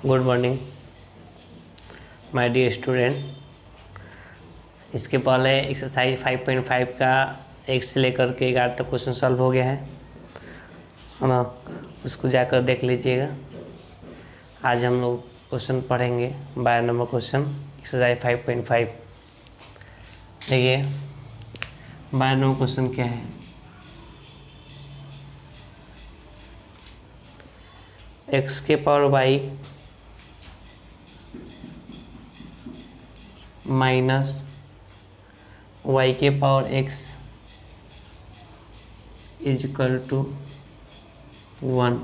Good morning my dear student. इसके पहले exercise 5.5 का 1 से लेकर के 11 तक क्वेश्चन सॉल्व हो गया है ना। उसको जाकर देख लीजिएगा। आज हम लोग क्वेश्चन पढ़ेंगे 12 नंबर क्वेश्चन एक्सरसाइज 5.5। देखिए 12 नंबर क्वेश्चन क्या है। x के पावर y माइनस y के पावर x इजकल टू 1।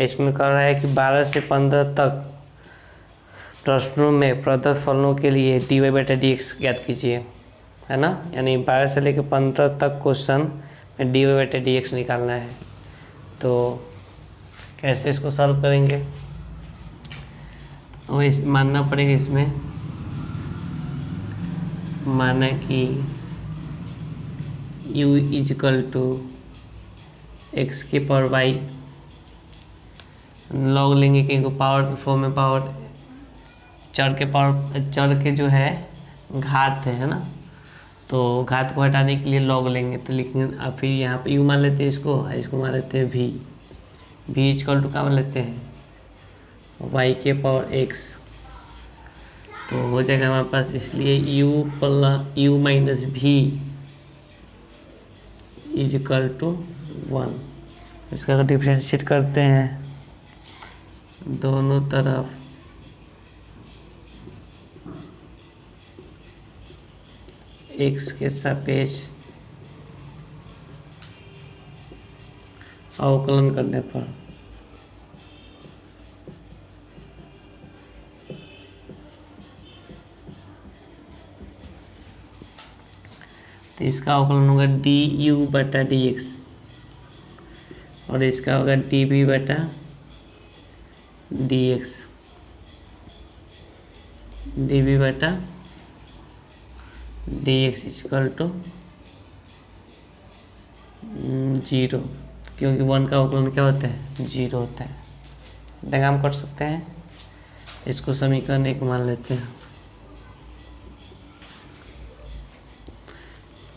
इसमें कह रहा है कि 12 से 15 तक प्रश्नों में प्रदत्त फलनों के लिए dy/dx ज्ञात कीजिए, है ना। यानी 12 से लेकर 15 तक क्वेश्चन में dy/dx निकालना है। तो कैसे इसको सॉल्व करेंगे, तो इस मानना पड़ेगा। इसमें माना कि u इजकल टू x के पावर y लॉग लेंगे, क्योंकि पावर के फॉर्म में पावर चर के जो है घात है ना। तो घात को हटाने के लिए लॉग लेंगे। तो लेकिन अब फिर यहाँ पे u मान लेते हैं, इसको मान लेते हैं v इजकल टू क्या मान लेते हैं y के पावर x। तो हो जाएगा हमारे पास, इसलिए u minus v equal to 1। इसका डिफरेंशिएट करते हैं दोनों तरफ x के सापेक्ष अवकलन करने पर तो इसका अवकलन होगा du/dx और इसका होगा dv/dx dv/dx इक्वल टू 0, क्योंकि 1 का अवकलन क्या होता है 0 होता है। देख हम कर सकते हैं, इसको समीकरण 1 मान लेते हैं।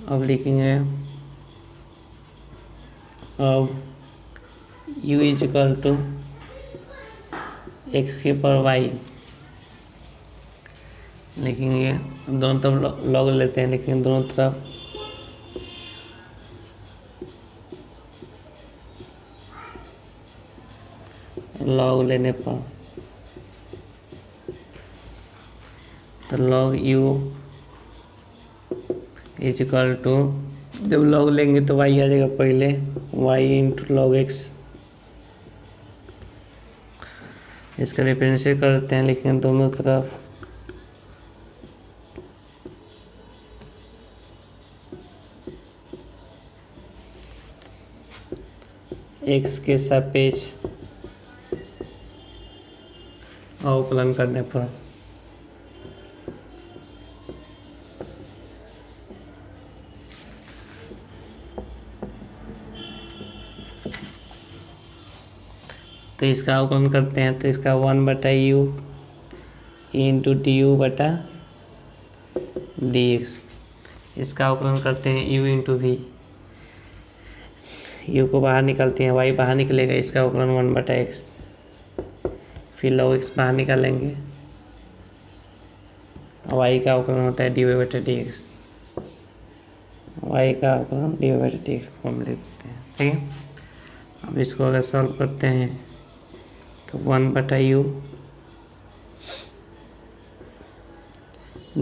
अब लिखेंगे अब u इजकल टू x के पावर y लिखेंगे। अब दोनों तरफ लॉग लेते हैं, लेकिन दोनों तरफ लॉग लेने पर तो लॉग u इजकल टू, जब लॉग लेंगे तो y आ जाएगा पहले, y इंटू लॉग x। इसका डिफरेंशिएट करते हैं, लेकिन दोनों तरफ x के सापेक्ष अवकलन करने पर तो इसका अवकलन करते हैं। तो इसका 1/u इंटू du/dx। इसका अवकलन करते हैं u इंटू v, u को बाहर निकालते हैं, y बाहर निकलेगा, इसका अवकलन 1/x। फिर log x बाहर निकालेंगे, y का अवकलन होता है dy/dx। y का अवकलन dy/dx को हम लिखते हैं, ठीक है। अब इसको अगर सॉल्व करते हैं तो 1/u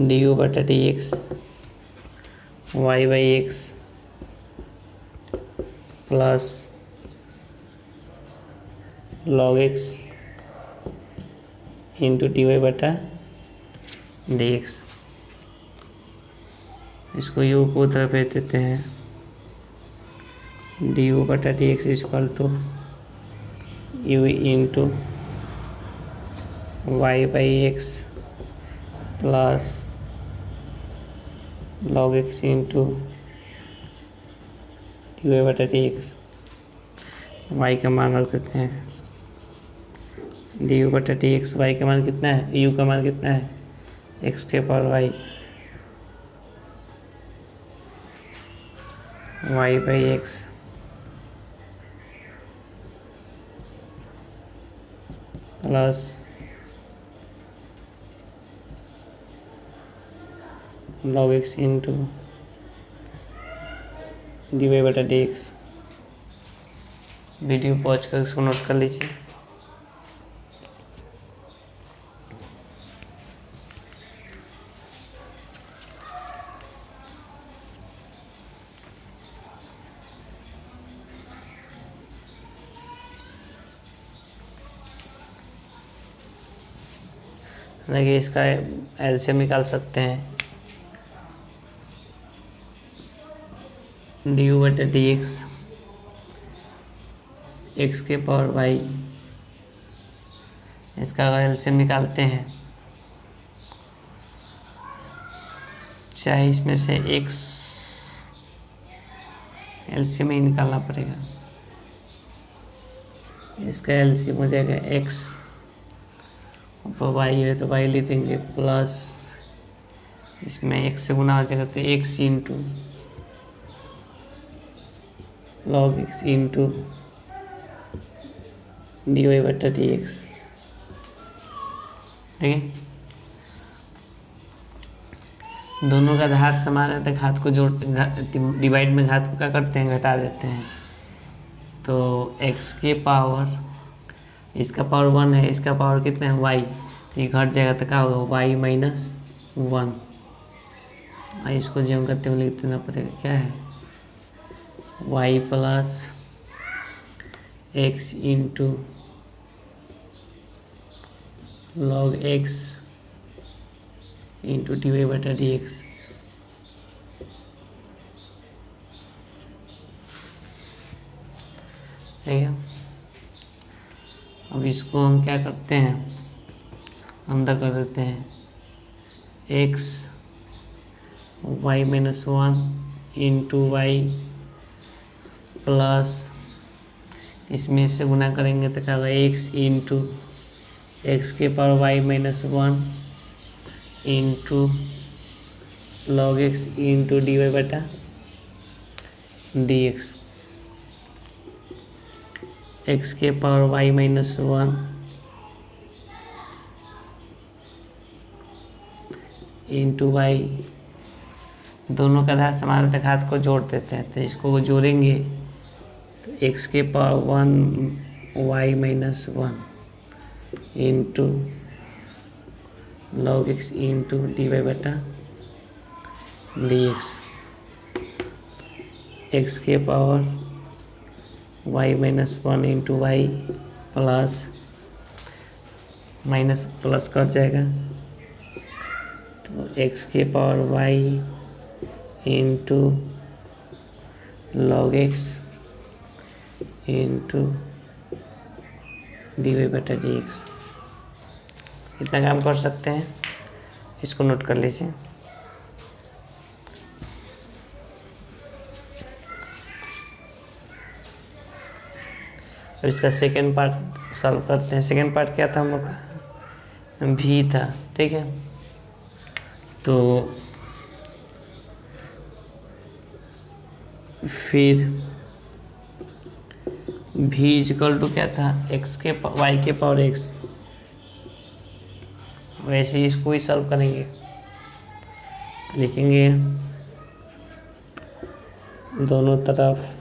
du/dx y/x plus log x into dy/dx। इसको u को उधर भेज देते हैं, du/dx equal to u into y/x plus log x into dy/dx। y का मान रख देते हैं डी यू बटा डी एक्स। वाई का मान कितना है, यू का मान कितना है, एक्स के power y, y by x plus log x into d y बटा डी एक्स। वीडियो पॉज कर इसको नोट कर लीजिए। देखिए इसका एलसीएम निकाल सकते हैं, डी यू बटा डी एक्स, एक्स के पावर वाई, इसका अगर एलसीएम निकालते हैं, चाहे इसमें से एक्स एलसीएम ही निकालना पड़ेगा, इसका एलसीएम हो जाएगा एक्स, ऊपर वाई है तो वाई लिख देंगे प्लस इसमें एक्स से गुना हो जाएगा तो x into log x into d y बटा डी एक्स। ठीक है, दोनों का आधार समान है तो घात को जोड़, डिवाइड में घात को क्या करते हैं, घटा देते हैं। तो x के पावर, इसका पावर 1 है, इसका पावर कितना है y, ये घट जाएगा तो क्या होगा y माइनस 1। इसको जो करते हुए लिख देना पड़ेगा, क्या है y plus x into log x into d y बटा डी एक्स। ठीक है, अब इसको हम क्या करते हैं, अंदर कर देते हैं x y minus 1 into y plus इसमें से गुना करेंगे तो क्या होगा x इंटू एक्स के power y minus 1 into log x into d y बटा डी एक्स। एक्स के power y minus 1 into y, दोनों का आधार समान तक हाथ को जोड़ देते हैं, तो इसको जोड़ेंगे तो x के power 1 y minus 1 into log x into d y बटा डी एक्स। एक्स के power y minus 1 into y plus minus plus cut जाएगा तो x के power y into log x into d y बटा d x. इतना काम कर सकते हैं, इसको नोट कर लीजिए। अब इसका सेकेंड पार्ट सॉल्व करते हैं। सेकेंड पार्ट क्या था हम लोग का, भी था। ठीक है, तो फिर भी इक्वल टू क्या था, एक्स के वाई के पावर एक्स, वैसे ही इसको ही सॉल्व करेंगे। लिखेंगे दोनों तरफ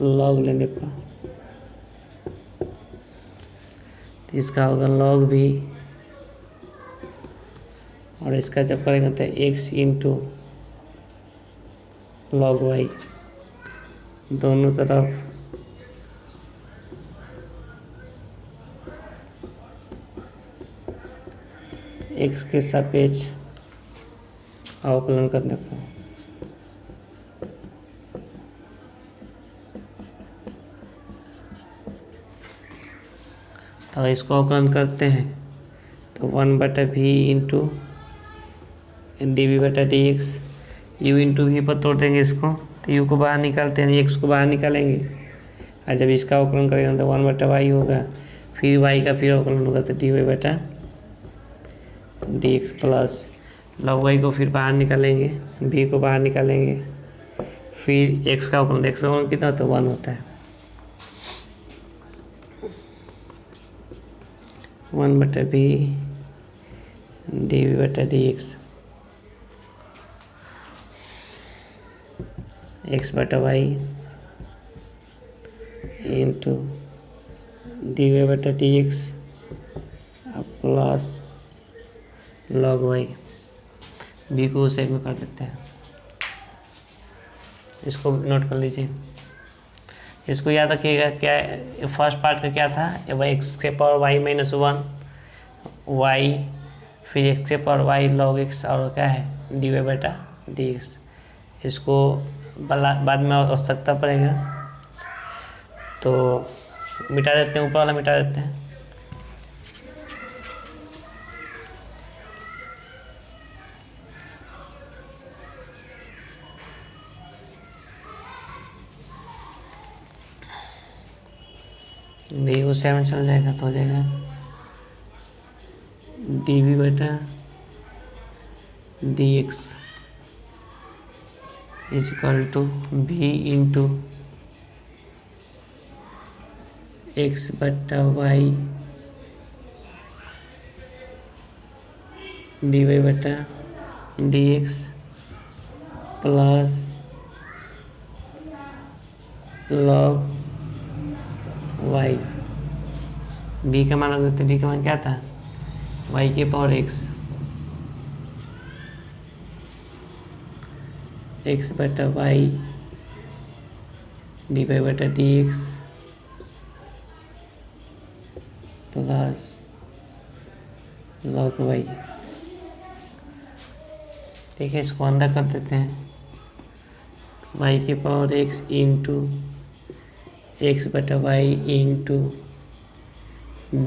लॉग लेने पर तो इसका होगा लॉग भी, और इसका जब करेंगे तो एक्स इंटू लॉग वाई, दोनों तरफ एक्स के सापेक्ष अवकलन करने पर तो इसको अवकलन करते हैं तो 1 बटा भी इंटू डी वी बटा डी एक्स, यू इंटू भी पर तोड़ देंगे इसको तो यू को बाहर निकालते हैं, एक्स को बाहर निकालेंगे, और जब इसका अवकलन करेंगे तो 1/y होगा, फिर y का फिर अवकलन होगा तो dy/dx प्लस लॉग y को फिर बाहर निकालेंगे, b को बाहर निकालेंगे, फिर x का अवकलन कितना होता है 1 होता है, 1/b dv/dx x/y into dy/dx plus log y। B को उस साइड में कर देते हैं, इसको नोट कर लीजिए। इसको याद रखिएगा, क्या फर्स्ट पार्ट का क्या था, एक्स के पावर वाई माइनस 1 वाई, फिर एक्स के पावर वाई लॉग एक्स, और क्या है dy/dx। इसको बाद में आवश्यकता पड़ेगा तो मिटा देते हैं, ऊपर वाला मिटा देते हैं। भी उस में चल जाएगा तो हो जाएगा dv/dx is equal to v into x/y dy/dx plus log y। b का मान रख देते हैं, b का मान क्या था y के power x x/y dy/dx plus log y। ठीक है, इसको अंदर कर देते हैं, y के power x into x/y into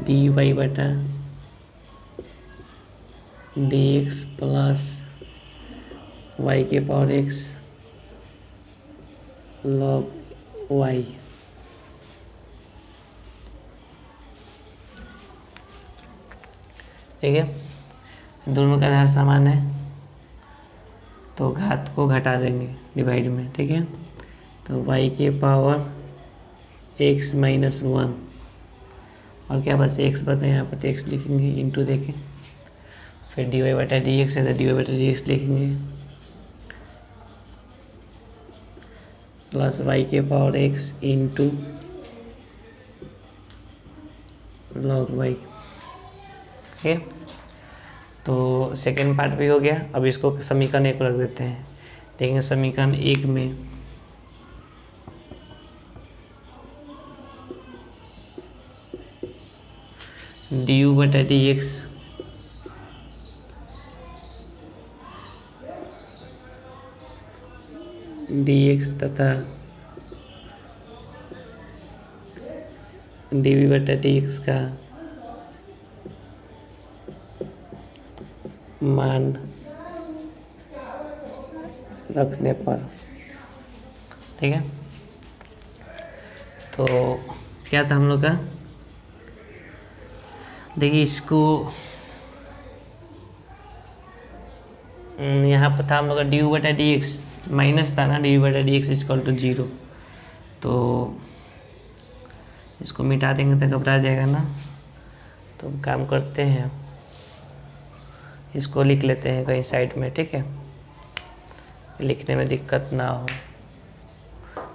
dy/dx plus y के पावर x log y। ठीक है, दोनों का आधार समान है तो घात को घटा देंगे डिवाइड में। ठीक है, तो y के पावर x माइनस 1 और क्या बस x बता, यहाँ पर x लिखेंगे इंटू देखें, फिर dy/dx है तो dy/dx लिखेंगे प्लस y के power x into log y। ठीक है, तो सेकेंड पार्ट भी हो गया। अब इसको समीकरण 1 रख देते हैं। देखेंगे समीकरण 1 में du/dx dx तथा dv/dx का मान रखने पर। ठीक है, तो क्या था हम लोग का, देखिए इसको यहाँ पर था हम लोग का du/dx माइनस था ना, dv/dx इक्वल टू 0, तो इसको मिटा देंगे तो घबरा जाएगा ना। तो काम करते हैं, इसको लिख लेते हैं कहीं साइड में। ठीक है, लिखने में दिक्कत ना हो,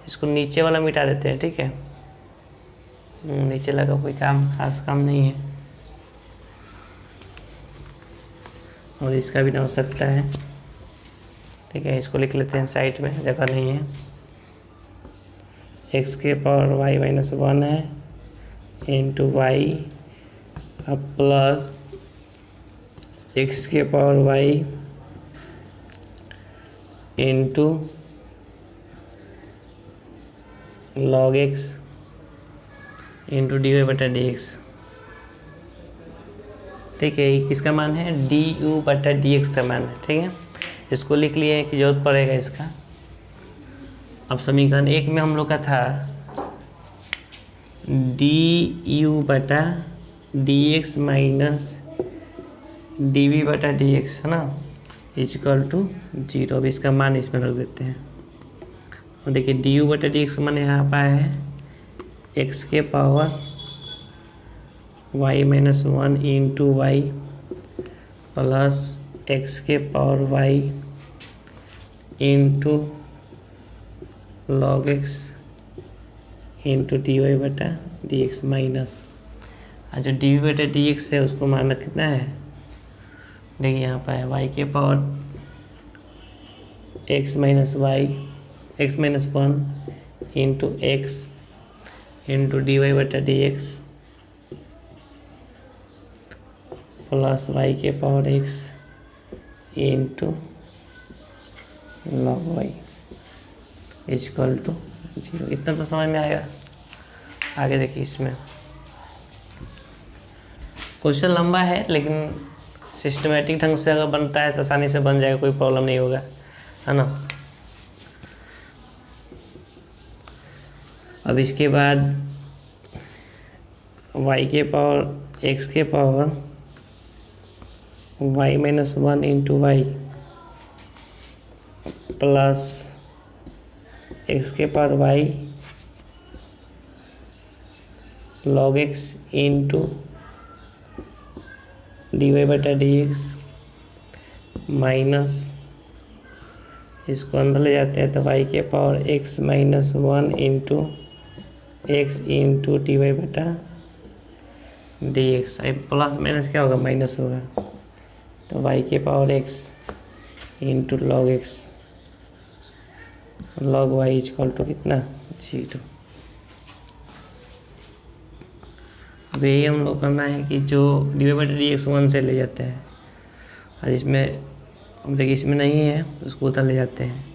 इसको नीचे वाला मिटा देते हैं। ठीक है, नीचे लगा कोई खास काम नहीं है, और इसका भी आवश्यकता है। ठीक है, इसको लिख लेते हैं साइड में, जगह नहीं है। x के पावर y माइनस 1 है इंटू वाई अब प्लस x के power y into log x into dy/dx। ठीक है, किसका मान है du/dx का मान है। ठीक है, इसको लिख लिए कि जरूरत पड़ेगा इसका, अब समीकरण 1 में हम लोग का था डी यू बटा d x minus d v बटा डी एक्स, है ना, इजकल टू 0। अब इसका मान इसमें रख देते हैं। और देखिए डी यू बटा डी एक्स का मान यहाँ पर है एक्स के power y minus 1 into y plus x के power y into log x into d y बटा डी एक्स माइनस, और जो डी वी बटा डी एक्स है उसको मानना कितना है, देखिए यहाँ पर है वाई के power x minus y x minus 1 into x into d y बटा डी एक्स प्लस वाई के power x into log y equal to 0। इतना तो समझ में आएगा। आगे देखिए, इसमें क्वेश्चन लंबा है लेकिन सिस्टमेटिक ढंग से अगर बनता है तो आसानी से बन जाएगा, कोई प्रॉब्लम नहीं होगा, है ना। अब इसके बाद y के पावर x के power y minus 1 into y plus x के power y log x into d y बटा डी एक्स माइनस, इसको अंदर ले जाते हैं तो y के power x minus 1 into x into d y बटा डी एक्स। प्लस माइनस क्या होगा, माइनस होगा, तो y के power x into log x log y equal to कितना 0। अब यही हम लोग करना है कि जो डी वाई बटा डी एक्स 1 से ले जाते हैं, और इसमें अब देखिए इसमें नहीं है उसको उधर ले जाते हैं,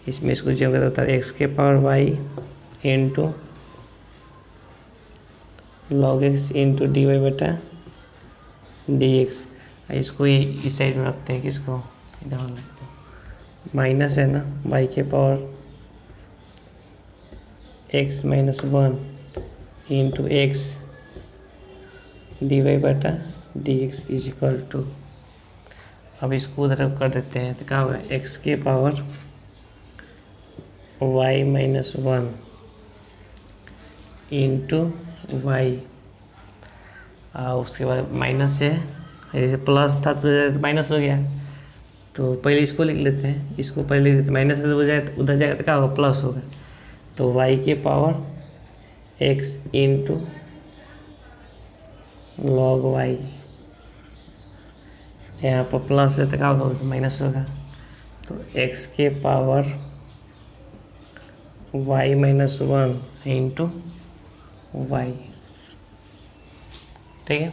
इसमें इसको जो होता है एक्स के power y into log x into d y बटा डी एक्स। इसको इस साइड में रखते हैं, किसको इधर माइनस है ना, वाई के power x minus 1 into x d y बटा डी एक्स इजिकल टू, अब इसको उधर कर देते हैं तो क्या होगा एक्स के power y minus 1 into y, और उसके बाद माइनस से जैसे प्लस था तो माइनस हो गया, तो पहले इसको लिख लेते हैं, इसको पहले लिख देते हैं, माइनस से हो जाए तो उधर जाएगा तो क्या होगा प्लस होगा, तो वाई के power x into log y, यहाँ पर प्लस है तो क्या होगा माइनस होगा, तो एक्स के power y minus 1 into y, ठीक है।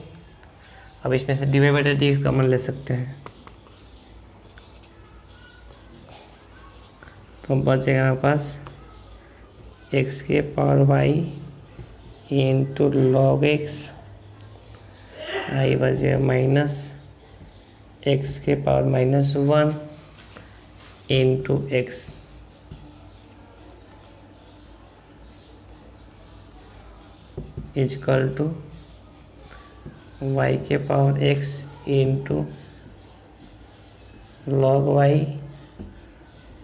अब इसमें से डी वाई बटा डी एक्स कॉमन ले सकते हैं, तो बचेगा हमारे पास एक्स के power y into log x, आई बचेगा माइनस एक्स के power minus 1 into x, equal to y के power x into log y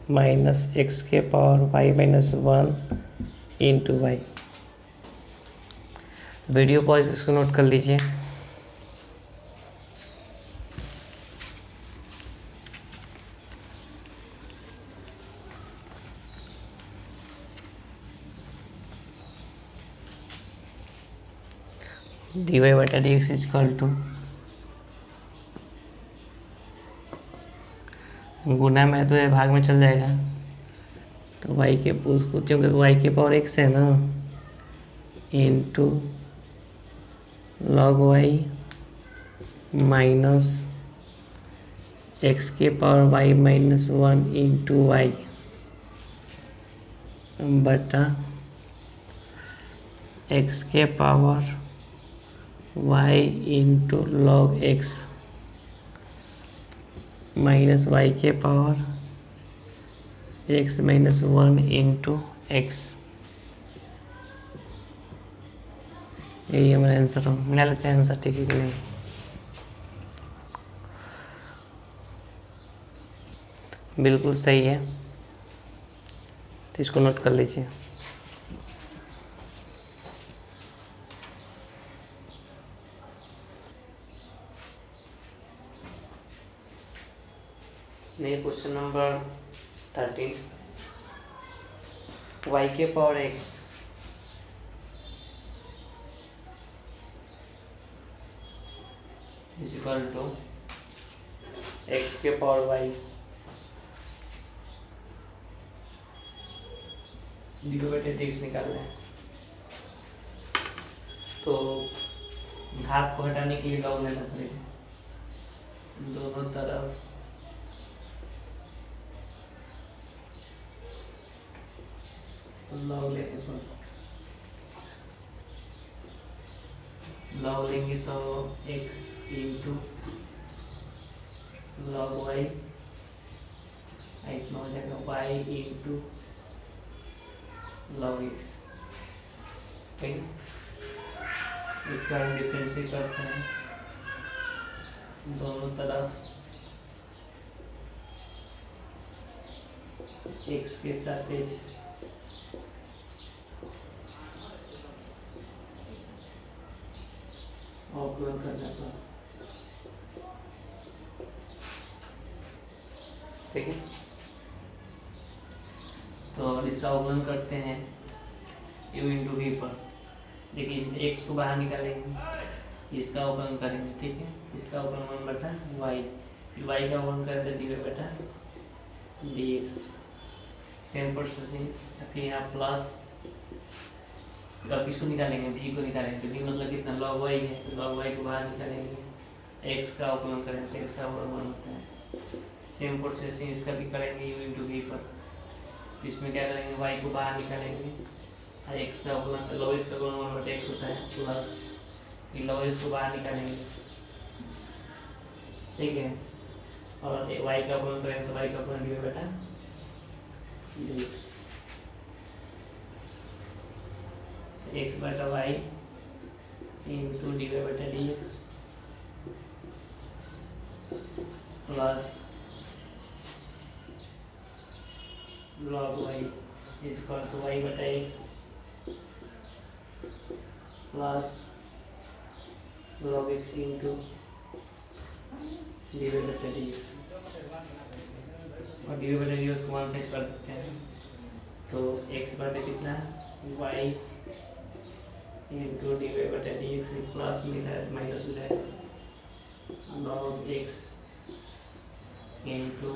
minus x के power y minus 1 into y. Video pause इसको नोट कर लीजिए। डी वाई बटा d x equal to गुना में तो ये भाग में चल जाएगा, तो वाई के उसको क्योंकि वाई के पावर एक्स है ना into log y minus x के power y minus 1 into y बटा एक्स के power y into log x minus y के power x minus 1 into x, यही हमारा आंसर हो। मिला लेते हैं आंसर, ठीक है कि नहीं। बिल्कुल सही है, तो इसको नोट कर लीजिए। मेरे क्वेश्चन नंबर 13, y के power x is equal to x के पावर y dx निकालना है। तो घात को हटाने के लिए लॉग लेना पड़ेगा, दोनों तरफ लॉग लेने पर, लॉग लेंगे तो x इंटू लॉग y, इसमें हो जाएगा y इंटू लॉग x, ठीक है। इसका हम डिफरेंशिएट करते हैं, दोनों तरफ x के सापेक्ष अवकलन करने पर, ठीक है। तो इसका अवकलन करते हैं u इंटू वी पर। देखिए x को बाहर निकालेंगे, इसका अवकलन करेंगे, ठीक है। इसका अवकलन 1 बटा y, फिर y का अवकलन करते हैं dy बटा dx, सेम प्रोसेसिंग। फिर यहाँ प्लस, अब किसको निकालेंगे, v को निकालेंगे। v मतलब कितना, log y है, तो log y को बाहर निकालेंगे, x का अवकलन करेंगे तो x का अवकलन 1 होता है। सेम प्रोसेसिंग इसका भी करेंगे u इंटू वी पर। इसमें क्या करेंगे, y को बाहर निकालेंगे, x का अवकलन log x का अवकलन 1 बटा x होता है, प्लस फिर log x को बाहर निकालेंगे, ठीक है। और y का अवकलन करेंगे तो y का अवकलन dy बटा dx, x बटा y इंटू डी वाई बटा d x plus log y is equal to y बटा x plus log x into d y बटा डी एक्स, और डी वाई बटा डी एक्स वन सेट कर देते हैं। तो x बटा कितना, y इंटू डी वाई बटा डी एक्स, प्लस मिला है माइनस हो जाएगा, log x into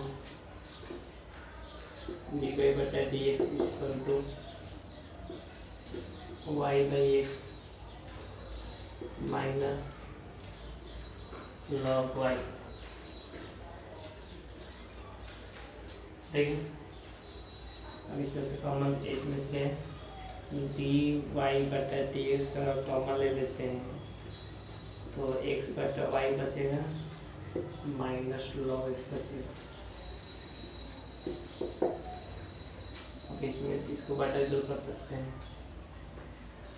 d y बटा d x equal to y by x minus log y, ठीक है। अब इसमें से कॉमन, इसमें से डी वाई बटा डी एक्स कॉमन ले लेते हैं, तो एक्स बटा वाई बचेगा माइनस लॉग एक्स बचेगा। अब इसमें इसको बटा जोड़ कर सकते हैं,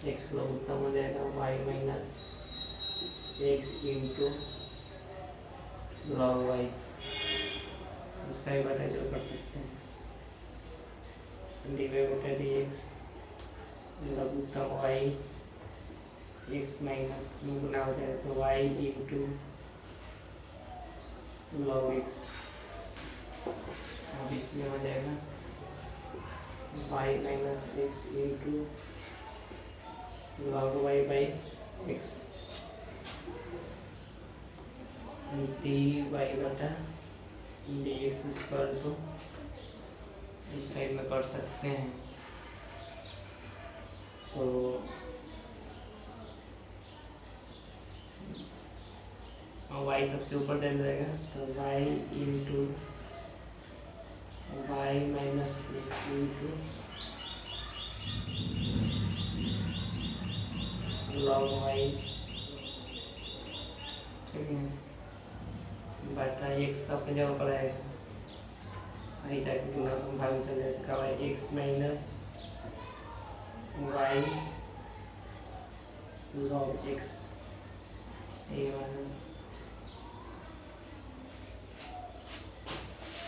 एक्स लॉग उत्तम हो जाएगा y minus x into log y, इसका भी बटा जोड़ कर सकते हैं, डी वाई बटा डी एक्स लघुत्तम वाई एक्स माइनस इसमें गुना हो जाएगा तो वाई इंटू लॉग एक्स, अब इसमें हो जाएगा y minus x into log y by x, d y बटा डी एक्स इक्वल टू, इस साइड में कर सकते हैं, तो y सबसे ऊपर चल जाएगा, तो y into y minus x into log y, ठीक है, बटा एक्स का अपनी जगह पर आएगा, आई तक भाग में चल जाएगा y x minus y log x a minus.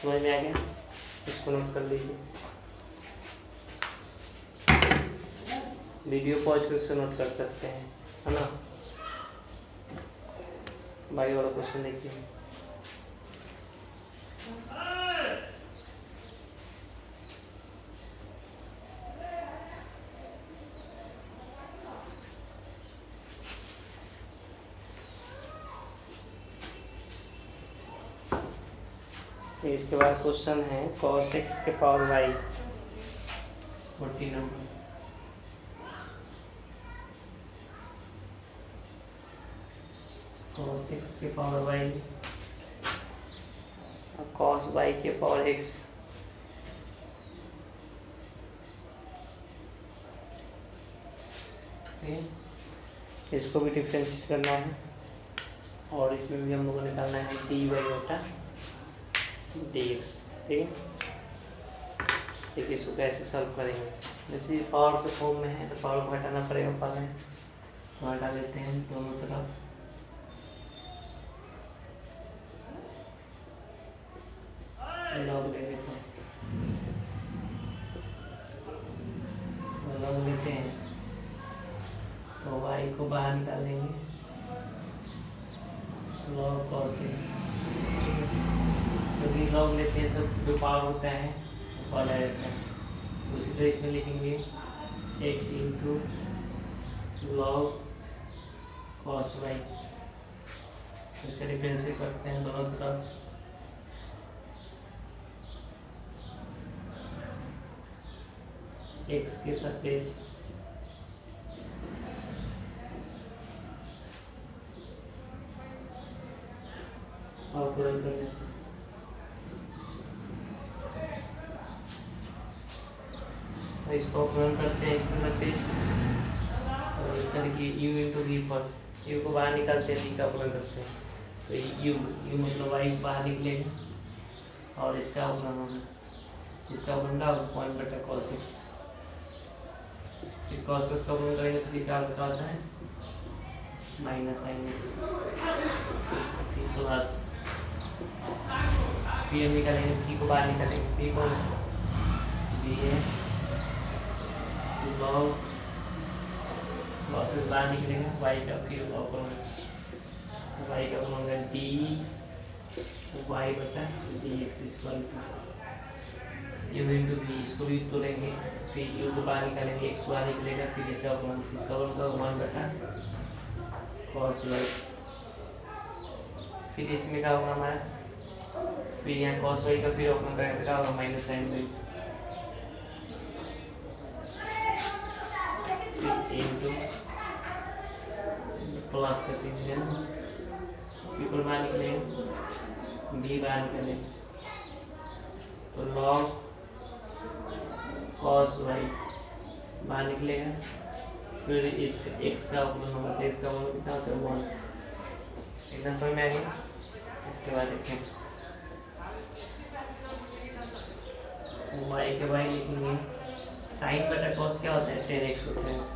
समझ में आ गया? इसको नोट कर लीजिए, वीडियो पॉज करके इसको नोट कर सकते हैं, है ना। बाकी वाला क्वेश्चन देखिए। इसके बाद क्वेश्चन है cos x के power y 40 number. cos x के पावर y और cos y के पावर x। इसको भी डिफरेंशिएट करना है और इसमें भी हम लोगों को निकालना है dy बटा dx। ठीक है, देखिए इसको कैसे सॉल्व करेंगे। जैसे पावर के फॉर्म में है तो पावर को हटाना पड़ेगा पहले, तो हटा लेते हैं दोनों तरफ। लॉग ले लेते हैं, लॉग लेते हैं तो y को बाहर निकालेंगे, लॉग cos x। क्योंकि लॉग लेते हैं तो जो पावर होता है वो पावर आ जाता है, तो इसी तरह इसमें लिखेंगे x into log cos y। इसका डिफरेंशिएट करते हैं दोनों तरफ, x के सरफेस और पूरा कर देते हैं। इसको अपलोड करते हैं इसमें सरफेस, और इसका देखिए u इंटू वी पर u को बाहर निकालते हैं, v का अपलोड करते हैं तो u मतलब y बाहर निकलेगा और इसका अपलोड होगा, इसका अपलोड का 1 बटा cos x। फिर cos x का अपलोड करेंगे तो फिर क्या बताता है माइनस sin x, फिर प्लस, फिर हम निकालेंगे v को बाहर निकालेंगे, v को v है लॉग लॉसेस बाहर निकलेगा, y का फिर लॉग y का होगा डी y बटा dx square u into v। इसको भी तोड़ेंगे, फिर u को बाहर निकालेंगे, x बाहर निकलेगा, फिर इसका होगा 1 बटा cos y। फिर इसमें क्या होगा हमारा, फिर यहाँ cos y का फिर ओपन करेंगे तो क्या होगा minus sin y into plus का चिन्ह है, बिल्कुल बाहर निकलेंगे, बी बाहर निकलेंगे तो लॉग cos y बाहर निकलेगा, फिर इस x का अपलोड होगा तो x का अपलोड कितना होता है 1। इतना समझ में आ गया। इसके बाद देखें y के y लिखेंगे, साइन बटा cos क्या होता है 10x होता है,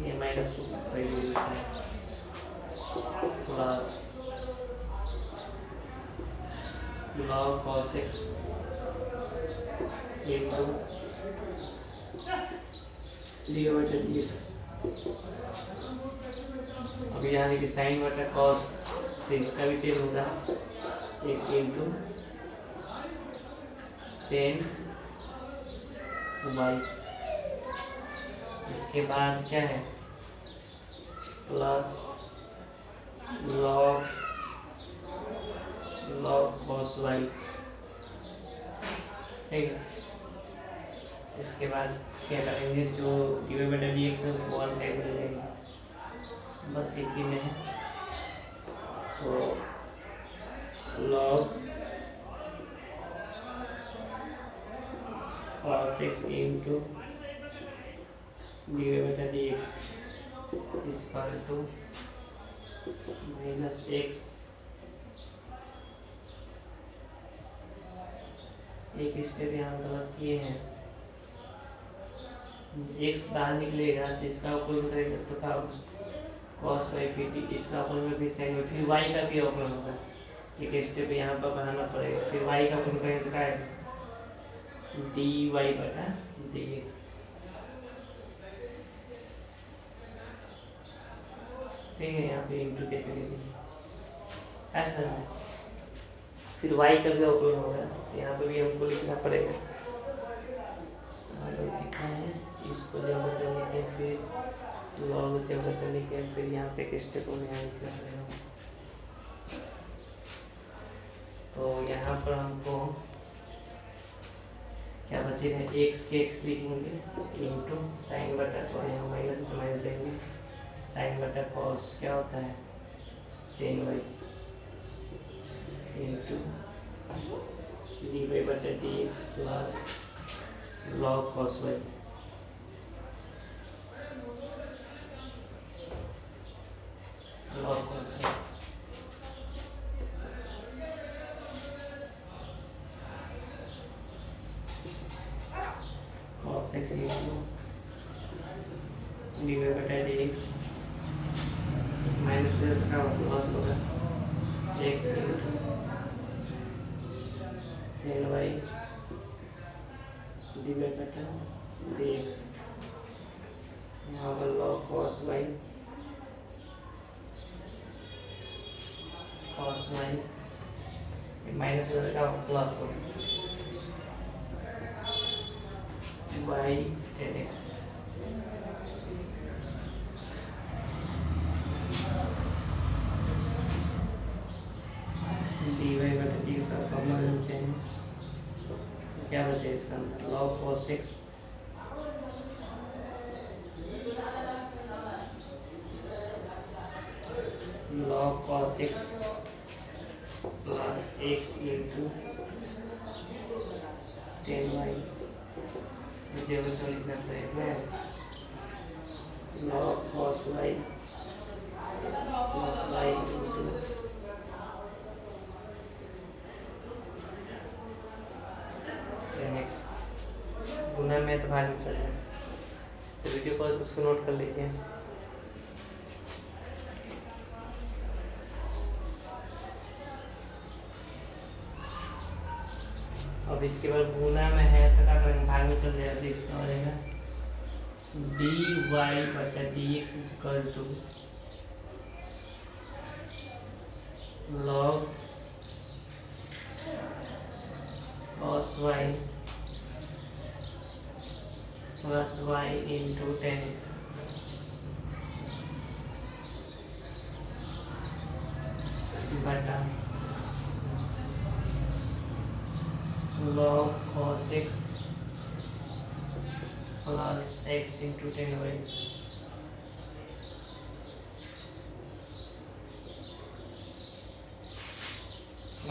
ये माइनस होता है plus log cos x into d बटा dx। अब यहाँ देखिए साइन बटा cos, तो इसका भी 10 होगा x इंटू 10 y। इसके बाद क्या है प्लस log cos y। ठीक है, इसके बाद क्या करेंगे, जो डी बटा डी एक्स है उसको 1 साइड में ले जाएंगे, बस एक ही में है तो log cos x into d बटा d x equal to minus x एक स्टेप यहाँ गलत किए हैं। एक्स बाहर निकलेगा तो इसका अवकलन करेगा तो क्या cos y फिर इसका अवकलन में फिर sin y फिर y का भी अवकलन होगा। एक स्टेप यहाँ पर बनाना पड़ेगा। फिर y का अवकलन करेंगे तो क्या आएगा dy बटा dx। ठीक है, यहाँ पे इंटू दे देंगे ऐसा है। फिर y का भी अवकलन होगा तो यहाँ पे भी हमको लिखना पड़ेगा। इसको जगह करने के फिर लॉग जगह करने के फिर यहाँ पे एक स्टेप में यहाँ लिखना पड़ेगा। तो यहाँ पर हमको क्या बचेगा x के x लिखेंगे इंटू साइन बटा को यहाँ माइनस तो माइनस देंगे साइन बटा कॉस क्या होता है 10y इंटू dy बटा dx plus log cos y log cos y cos x into dy बटा dx माइनस का प्लस होगा x इंटू 10y dy बटा dx यहाँ पर log cos y माइनस का प्लस होगा y 10x dy बटा dx का फॉर्मूला जानते हैं क्या बचे इसका अंदर log cos x log cos x plus x into 10y मुझे वो तो लिखना पड़ेगा log cos y plus y into 10x गुना में तो भाग में चल जाए। तो वीडियो को उसको नोट कर लीजिए। अब इसके बाद गुना में है तो क्या करेंगे भाग में चल जाएगा तो इसका हो जाएगा dy बटा dx equal to log cos y plus y into 10x बटा log cos x plus x into 10y